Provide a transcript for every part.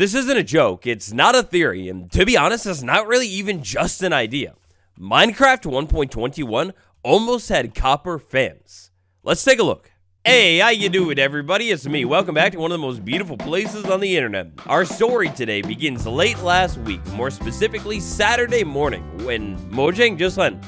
This isn't a joke, it's not a theory, and to be honest, it's not really even just an idea. Minecraft 1.21 almost had copper fans. Let's take a look. Hey, how you doing, everybody? It's me. Welcome back to one of the most beautiful places on the internet. Our story today begins late last week, more specifically Saturday morning, when Mojang just went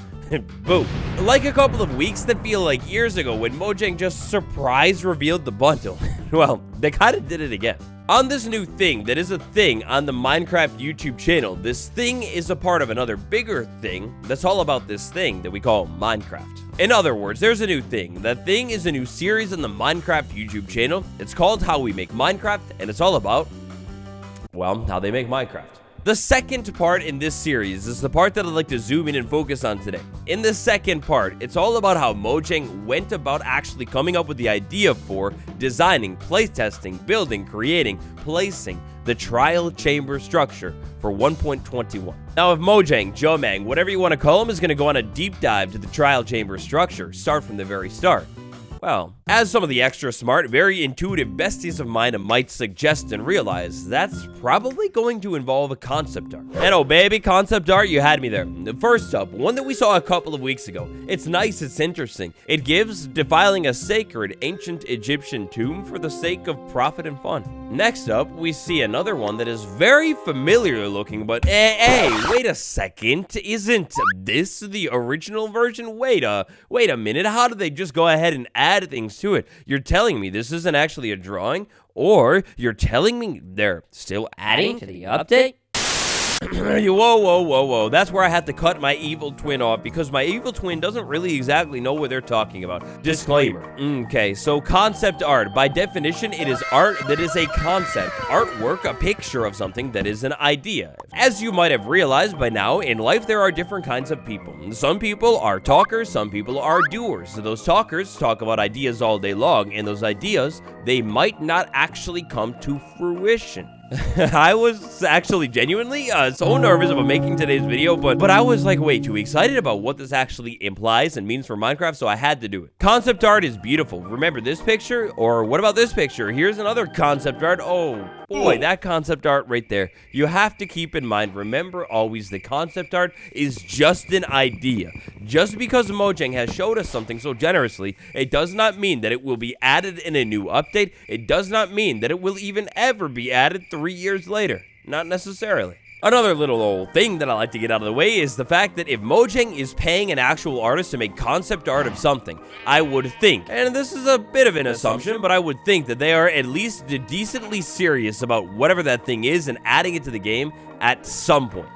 boom. Like a couple of weeks that feel like years ago when Mojang just surprise revealed the bundle. Well, they kind of did it again. On this new thing that is a thing on the Minecraft YouTube channel, this thing is a part of another bigger thing that's all about this thing that we call Minecraft. In other words, there's a new thing. That thing is a new series on the Minecraft YouTube channel. It's called How We Make Minecraft, and it's all about, well, how they make Minecraft. The second part in this series is the part that I'd like to zoom in and focus on today. In the second part, it's all about how Mojang went about actually coming up with the idea for designing, playtesting, building, creating, placing the trial chamber structure for 1.21. Now, if Mojang, Jomang, whatever you want to call him, is going to go on a deep dive to the trial chamber structure, start from the very start, well, as some of the extra smart, very intuitive besties of mine might suggest and realize, that's probably going to involve a concept art. And oh baby, concept art, you had me there. First up, one that we saw a couple of weeks ago. It's nice, it's interesting. It gives defiling a sacred ancient Egyptian tomb for the sake of profit and fun. Next up, we see another one that is very familiar looking, but hey, wait a second. Isn't this the original version? Wait a minute. How did they just go ahead and add things to it? You're telling me this isn't actually a drawing? Or you're telling me they're still adding to the update? Whoa. That's where I had to cut my evil twin off because my evil twin doesn't really exactly know what they're talking about. Disclaimer. Okay, so concept art. By definition, it is art that is a concept. Artwork, a picture of something that is an idea. As you might have realized by now, in life there are different kinds of people. Some people are talkers, some people are doers. So those talkers talk about ideas all day long, and those ideas, they might not actually come to fruition. I was actually genuinely so nervous about making today's video, but I was like way too excited about what this actually implies and means for Minecraft, so I had to do it. Concept art is beautiful. Remember this picture? Or what about this picture? Here's another concept art. Oh boy, that concept art right there. You have to keep in mind, remember always, the concept art is just an idea. Just because Mojang has showed us something so generously, it does not mean that it will be added in a new update. It does not mean that it will even ever be added 3 years later. Not necessarily. Another little old thing that I like to get out of the way is the fact that if Mojang is paying an actual artist to make concept art of something, I would think, and this is a bit of an assumption, but I would think that they are at least decently serious about whatever that thing is and adding it to the game at some point.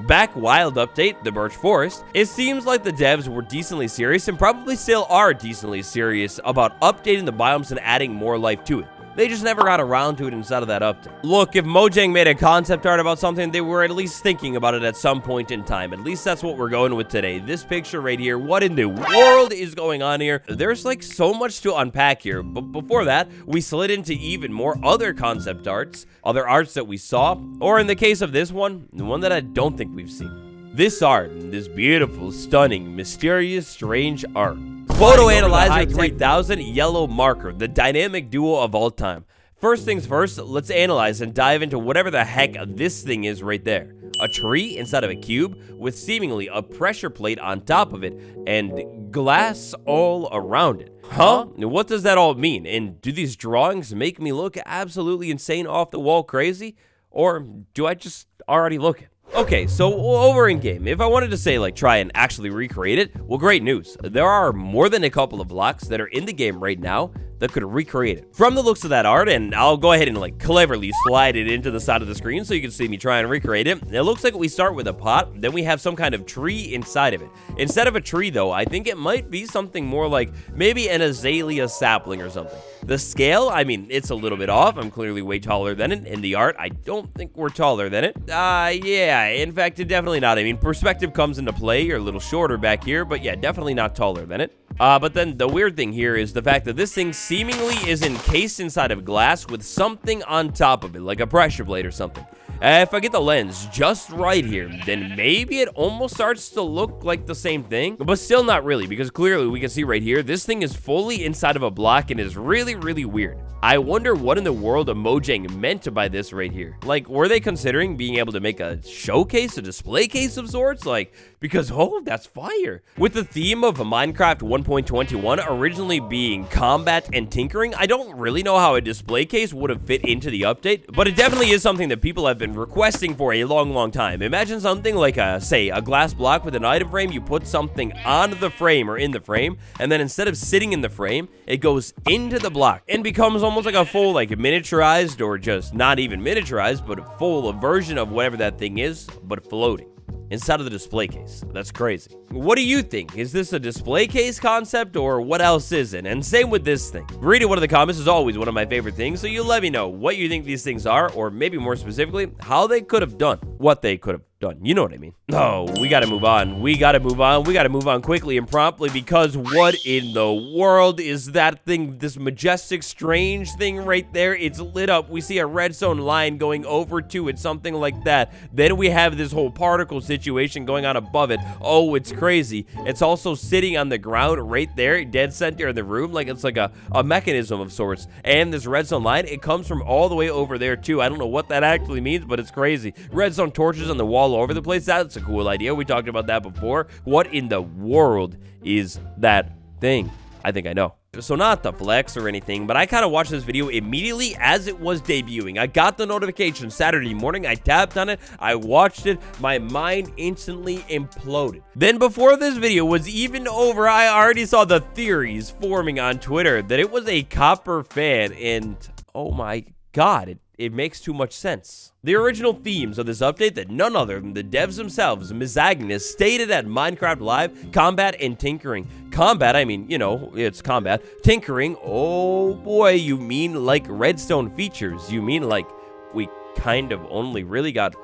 Back Wild Update, the Birch Forest, it seems like the devs were decently serious and probably still are decently serious about updating the biomes and adding more life to it. They just never got around to it inside of that update. Look, if Mojang made a concept art about something, they were at least thinking about it at some point in time. At least that's what we're going with today. This picture right here, what in the world is going on here? There's like so much to unpack here. But before that, we slid into even more other concept arts, other arts that we saw, or in the case of this one, the one that I don't think we've seen. This art, this beautiful, stunning, mysterious, strange art. Photo Analyzer 3000 Yellow Marker, the dynamic duo of all time. First things first, let's analyze and dive into whatever the heck this thing is right there. A tree inside of a cube with seemingly a pressure plate on top of it and glass all around it. Huh? What does that all mean? And do these drawings make me look absolutely insane, off the wall crazy? Or do I just already look it? Okay, so over in game, if I wanted to say like try and actually recreate it, well, great news. There are more than a couple of blocks that are in the game right now that could recreate it. From the looks of that art, and I'll go ahead and like cleverly slide it into the side of the screen so you can see me try and recreate it. It looks like we start with a pot, then we have some kind of tree inside of it. Instead of a tree though, I think it might be something more like maybe an azalea sapling or something. The scale, I mean, it's a little bit off. I'm clearly way taller than it. In the art, I don't think we're taller than it. Yeah, in fact, definitely not. I mean, perspective comes into play. You're a little shorter back here, but yeah, definitely not taller than it. But then the weird thing here is the fact that this thing seemingly is encased inside of glass with something on top of it, like a pressure plate or something. If I get the lens just right here, then maybe it almost starts to look like the same thing, but still not really, because clearly we can see right here, this thing is fully inside of a block and is really, really weird. I wonder what in the world Mojang meant by this right here. Like, were they considering being able to make a showcase, a display case of sorts? Like, because, oh, that's fire. With the theme of Minecraft 1.21 originally being combat and tinkering, I don't really know how a display case would have fit into the update, but it definitely is something that people have been requesting for a long time. Imagine something like say a glass block with an item frame. You put something on the frame or in the frame, and then instead of sitting in the frame, it goes into the block and becomes almost like a full, like, miniaturized, or just not even miniaturized, but a full version of whatever that thing is, but floating inside of the display case. That's crazy. What do you think? Is this a display case concept, or what else is it? And same with this thing. Reading one of the comments is always one of my favorite things, so you let me know what you think these things are, or maybe more specifically, how they could have done what they could have done. You know what I mean? Oh, we gotta move on. We gotta move on. We gotta move on quickly and promptly, because what in the world is that thing? This majestic, strange thing right there. It's lit up. We see a redstone line going over to it, something like that. Then we have this whole particle situation going on above it. Oh, it's crazy. It's also sitting on the ground right there, dead center in the room, like it's like a mechanism of sorts. And this redstone line, it comes from all the way over there too. I don't know what that actually means, but it's crazy. Redstone torches on the wall all over the place. That's a cool idea. We talked about that before. What in the world is that thing? I think I know. So not the flex or anything, but I kind of watched this video immediately as it was debuting. I got the notification Saturday morning. I tapped on it. I watched it. My mind instantly imploded. Then before this video was even over, I already saw the theories forming on Twitter that it was a copper fan, and oh my God, it makes too much sense. The original themes of this update that none other than the devs themselves, Ms. Agnes, stated at Minecraft Live: combat and tinkering. Combat, I mean, you know, it's combat. Tinkering, oh boy, you mean like redstone features. You mean like we kind of only really got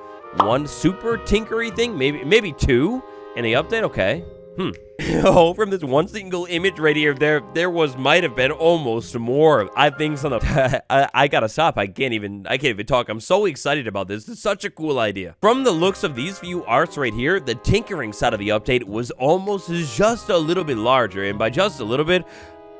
one super tinkery thing? Maybe two in the update? Okay. Oh, from this one single image right here, there might have been almost more. I think on the I gotta stop. I can't even talk. I'm so excited about this. It's such a cool idea. From the looks of these few arts right here, the tinkering side of the update was almost just a little bit larger, and by just a little bit,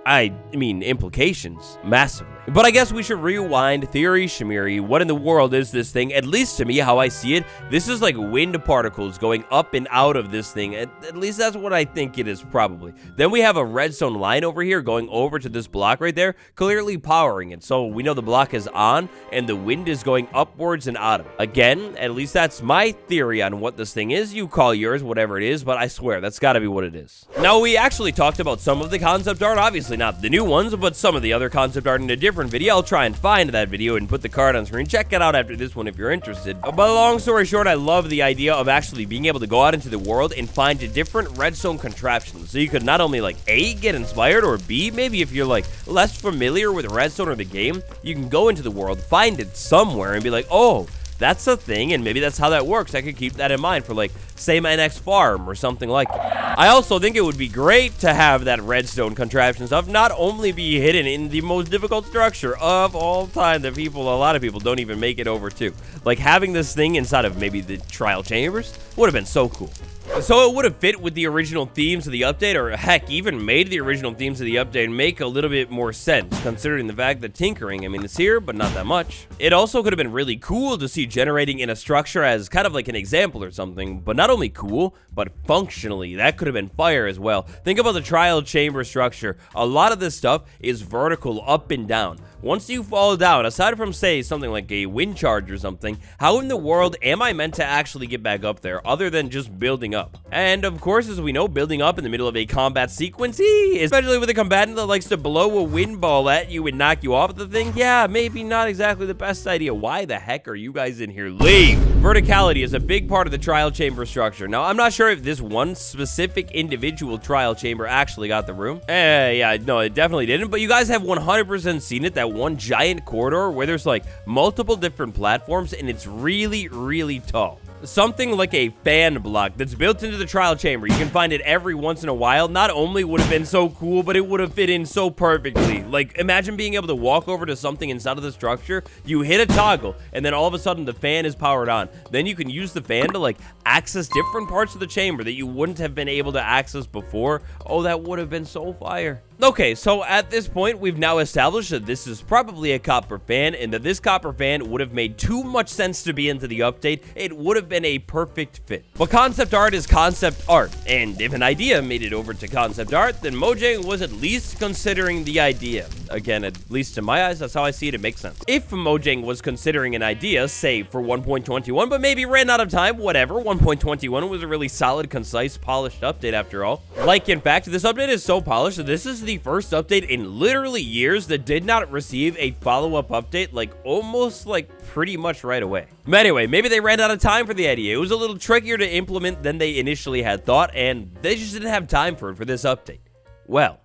I mean implications massively. But I guess we should rewind. Theory Shamiri, what in the world is this thing? At least to me, how I see it, this is like wind particles going up and out of this thing. At least that's what I think it is, probably. Then we have a redstone line over here going over to this block right there, clearly powering it. So we know the block is on and the wind is going upwards and out of it. Again, at least that's my theory on what this thing is. You call yours whatever it is, but I swear that's got to be what it is. Now, we actually talked about some of the concept art, obviously not the new ones, but some of the other concept art in a different video. I'll try and find that video and put the card on screen. Check it out after this one if you're interested. But long story short, I love the idea of actually being able to go out into the world and find different redstone contraptions. So you could not only like A, get inspired, or B, maybe if you're like less familiar with redstone or the game, you can go into the world, find it somewhere and be like, oh, that's a thing, and maybe that's how that works. I could keep that in mind for, like, say, my next farm or something like that. I also think it would be great to have that redstone contraption stuff not only be hidden in the most difficult structure of all time that a lot of people don't even make it over to. Like, having this thing inside of maybe the trial chambers would have been so cool. So it would have fit with the original themes of the update, or heck, even made the original themes of the update make a little bit more sense, considering the fact that tinkering, I mean, it's here, but not that much. It also could have been really cool to see generating in a structure as kind of like an example or something, but not only cool, but functionally, that could have been fire as well. Think about the trial chamber structure. A lot of this stuff is vertical, up and down. Once you fall down, aside from, say, something like a wind charge or something, how in the world am I meant to actually get back up there, other than just building up? And, of course, as we know, building up in the middle of a combat sequence, especially with a combatant that likes to blow a wind ball at you and knock you off the thing, yeah, maybe not exactly the best idea. Why the heck are you guys in here? Leave! Verticality is a big part of the trial chamber structure. Now, I'm not sure if this one specific individual trial chamber actually got the room. Yeah, no, it definitely didn't, but you guys have 100% seen it, that one giant corridor where there's like multiple different platforms and it's really, really tall. Something like a fan block that's built into the trial chamber. You can find it every once in a while. Not only would have been so cool, but it would have fit in so perfectly. Like, imagine being able to walk over to something inside of the structure, you hit a toggle, and then all of a sudden the fan is powered on. Then you can use the fan to, like, access different parts of the chamber that you wouldn't have been able to access before. Oh, that would have been so fire. Okay, so at this point, we've now established that this is probably a copper fan, and that this copper fan would have made too much sense to be into the update. It would have been a perfect fit. But concept art is concept art, and if an idea made it over to concept art, then Mojang was at least considering the idea. Again, at least in my eyes, that's how I see it. It makes sense. If Mojang was considering an idea, say for 1.21, but maybe ran out of time, whatever, 1.21 was a really solid, concise, polished update after all. Like, in fact, this update is so polished that this is the first update in literally years that did not receive a follow-up update, like almost like pretty much right away. But anyway, maybe they ran out of time for the idea. It was a little trickier to implement than they initially had thought, and they just didn't have time for it for this update. Well,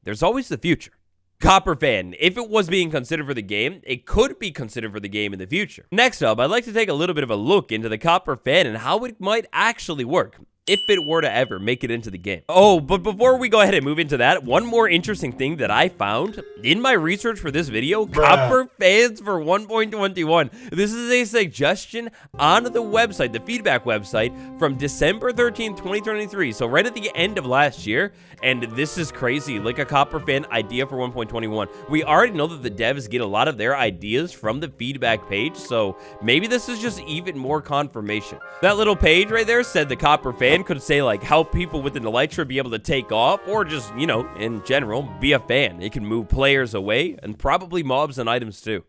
there's always the future. Copper fan, if it was being considered for the game, it could be considered for the game in the future. Next up, I'd like to take a little bit of a look into the copper fan and how it might actually work, if it were to ever make it into the game. Oh, but before we go ahead and move into that, one more interesting thing that I found in my research for this video, copper fans for 1.21. This is a suggestion on the website, the feedback website, from December 13th, 2023. So right at the end of last year, and this is crazy, like a copper fan idea for 1.21. We already know that the devs get a lot of their ideas from the feedback page, so maybe this is just even more confirmation. That little page right there said the copper fan could say like help people with an elytra be able to take off, or just, you know, in general, be a fan. It can move players away and probably mobs and items too.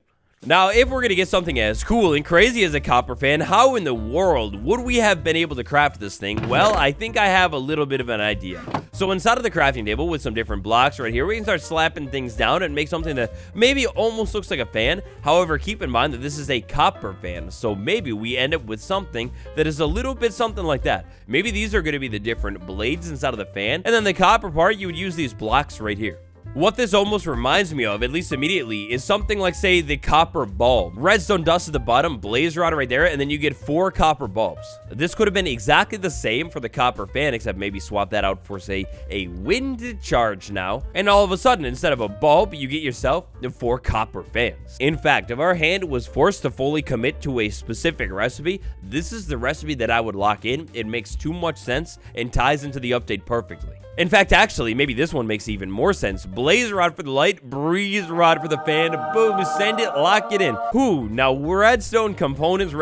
Now, if we're gonna get something as cool and crazy as a copper fan, how in the world would we have been able to craft this thing? Well, I think I have a little bit of an idea. So inside of the crafting table with some different blocks right here, we can start slapping things down and make something that maybe almost looks like a fan. However, keep in mind that this is a copper fan, so maybe we end up with something that is a little bit something like that. Maybe these are gonna be the different blades inside of the fan, and then the copper part, you would use these blocks right here. What this almost reminds me of, at least immediately, is something like, say, the copper bulb. Redstone dust at the bottom, blaze rod right there, and then you get 4 copper bulbs. This could have been exactly the same for the copper fan, except maybe swap that out for, say, a wind charge now. And all of a sudden, instead of a bulb, you get yourself 4 copper fans. In fact, if our hand was forced to fully commit to a specific recipe, this is the recipe that I would lock in. It makes too much sense and ties into the update perfectly. In fact, actually, maybe this one makes even more sense. Blaze rod for the light, breeze rod for the fan, boom, send it, lock it in. Whew, now redstone components,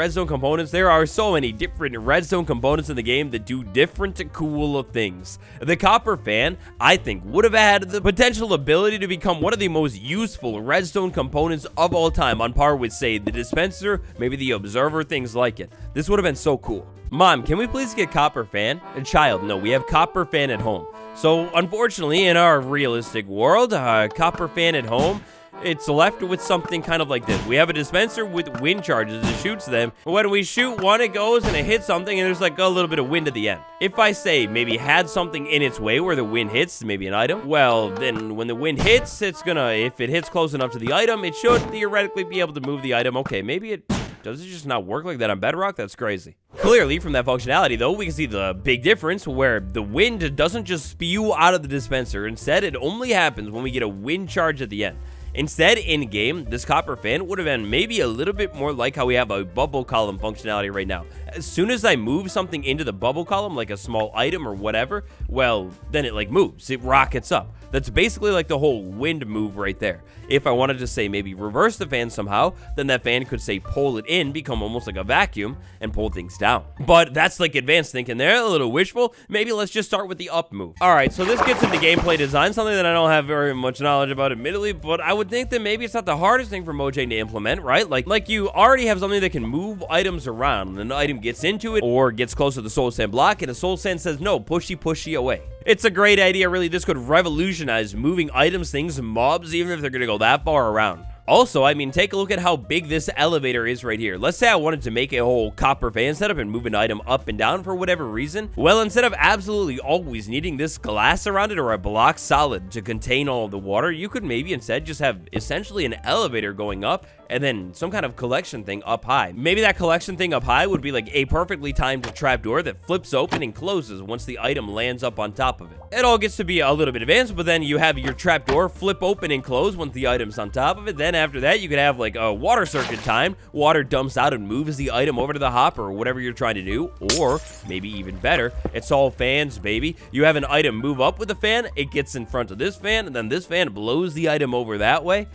there are so many different redstone components in the game that do different cool things. The copper fan, I think, would have had the potential ability to become one of the most useful redstone components of all time, on par with, say, the dispenser, maybe the observer, things like it. This would have been so cool. Mom, can we please get copper fan? And child, no, we have copper fan at home. So, unfortunately, in our realistic world, copper fan at home, it's left with something kind of like this. We have a dispenser with wind charges that shoots them. When we shoot one, it goes and it hits something, and there's like a little bit of wind at the end. If I say maybe had something in its way where the wind hits, maybe an item, well, then when the wind hits, it's gonna, if it hits close enough to the item, it should theoretically be able to move the item. Okay, maybe it does it just not work like that on Bedrock? That's crazy. Clearly, from that functionality, though, we can see the big difference where the wind doesn't just spew out of the dispenser. Instead, it only happens when we get a wind charge at the end. Instead, in-game, this copper fan would have been maybe a little bit more like how we have a bubble column functionality right now. As soon as I move something into the bubble column, like a small item or whatever, well, then it like moves. It rockets up. That's basically like the whole wind move right there. If I wanted to say maybe reverse the fan somehow, then that fan could say pull it in, become almost like a vacuum, and pull things down. But that's like advanced thinking there, a little wishful. Maybe let's just start with the up move. Alright, so this gets into gameplay design, something that I don't have very much knowledge about admittedly, but I would think that maybe it's not the hardest thing for Mojang to implement, right? Like you already have something that can move items around, and an item gets into it, or gets close to the soul sand block, and the soul sand says no, pushy away. It's a great idea, really. This could revolutionize moving items, things, mobs, even if they're gonna go that far around. Also, I mean, take a look at how big this elevator is right here. Let's say I wanted to make a whole copper fan setup and move an item up and down for whatever reason. Well, instead of absolutely always needing this glass around it or a block solid to contain all of the water, you could maybe instead just have essentially an elevator going up and then some kind of collection thing up high. Maybe that collection thing up high would be like a perfectly timed trapdoor that flips open and closes once the item lands up on top of it. It all gets to be a little bit advanced, but then you have your trapdoor flip open and close once the item's on top of it, then after that, you could have like a water circuit time. Water dumps out and moves the item over to the hopper or whatever you're trying to do. Or maybe even better, it's all fans, baby. You have an item move up with the fan, it gets in front of this fan, and then this fan blows the item over that way.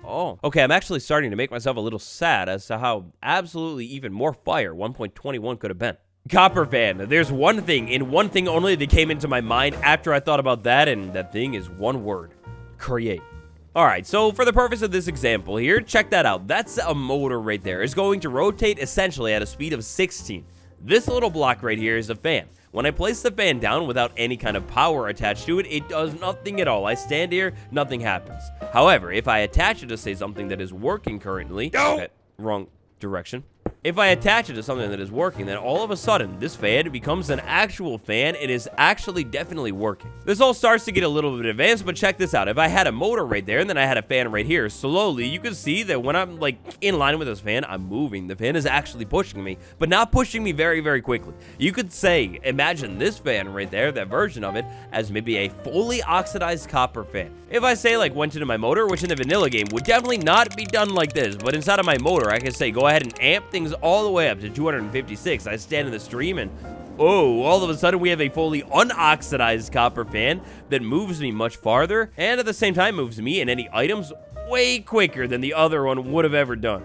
Oh, okay, I'm actually starting to make myself a little sad as to how absolutely even more fire 1.21 could have been. Copper fan. There's one thing, and one thing only that came into my mind after I thought about that, and that thing is one word. Create. Alright, so for the purpose of this example here, check that out. That's a motor right there. It's going to rotate essentially at a speed of 16. This little block right here is a fan. When I place the fan down without any kind of power attached to it, it does nothing at all. I stand here, nothing happens. However, if I attach it to, say, something that is working currently... Okay, wrong direction. If I attach it to something that is working, then all of a sudden, this fan becomes an actual fan. It is actually definitely working. This all starts to get a little bit advanced, but check this out. If I had a motor right there, and then I had a fan right here, slowly, you can see that when I'm, like, in line with this fan, I'm moving. The fan is actually pushing me, but not pushing me very, very quickly. You could say, imagine this fan right there, that version of it, as maybe a fully oxidized copper fan. If I say, like, went into my motor, which in the vanilla game would definitely not be done like this, but inside of my motor, I can say, go ahead and amp things all the way up to 256. I stand in the stream and oh, all of a sudden we have a fully unoxidized copper fan that moves me much farther and at the same time moves me and any items way quicker than the other one would have ever done.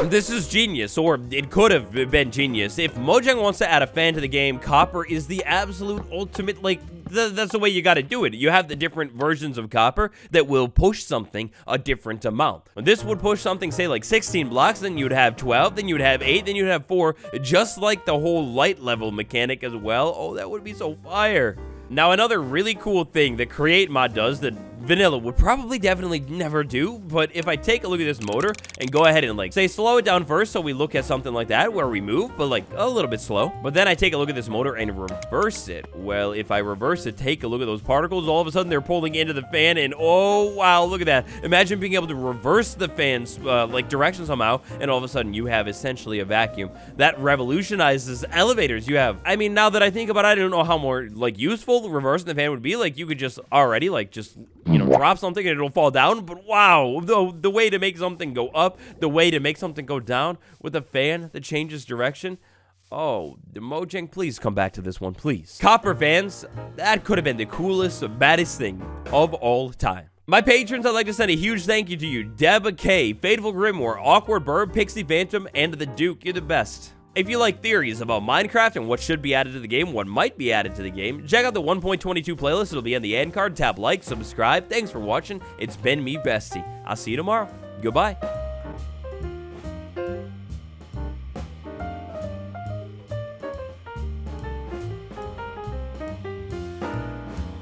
This is genius, or it could have been genius. If Mojang wants to add a fan to the game, copper is the absolute ultimate, like, that's the way you gotta do it. You have the different versions of copper that will push something a different amount. This would push something, say, like 16 blocks, then you'd have 12, then you'd have 8, then you'd have 4, just like the whole light level mechanic as well. Oh, that would be so fire. Now, another really cool thing that Create mod does that vanilla would probably definitely never do, but if I take a look at this motor and go ahead and, like, say, slow it down first, so we look at something like that where we move, but, like, a little bit slow, but then I take a look at this motor and reverse it. Well, if I reverse it, take a look at those particles, all of a sudden they're pulling into the fan, and oh, wow, look at that. Imagine being able to reverse the fan's, like, direction somehow, and all of a sudden you have essentially a vacuum. That revolutionizes elevators. You have, I mean, now that I think about it, I don't know how more, like, useful reversing the fan would be. Like, you could just already, like, just, you know, drop something and it'll fall down, but wow, the way to make something go up, the way to make something go down with a fan that changes direction. Oh, the Mojang, please come back to this one, please. Copper fans, that could have been the coolest, baddest thing of all time. My patrons, I'd like to send a huge thank you to you, Deb K, Fateful Grimoire, Awkward Bird, Pixie Phantom, and the Duke. You're the best. If you like theories about Minecraft and what should be added to the game, what might be added to the game, check out the 1.22 playlist. It'll be on the end card. Tap like, subscribe. Thanks for watching. It's been me, Bestie. I'll see you tomorrow. Goodbye.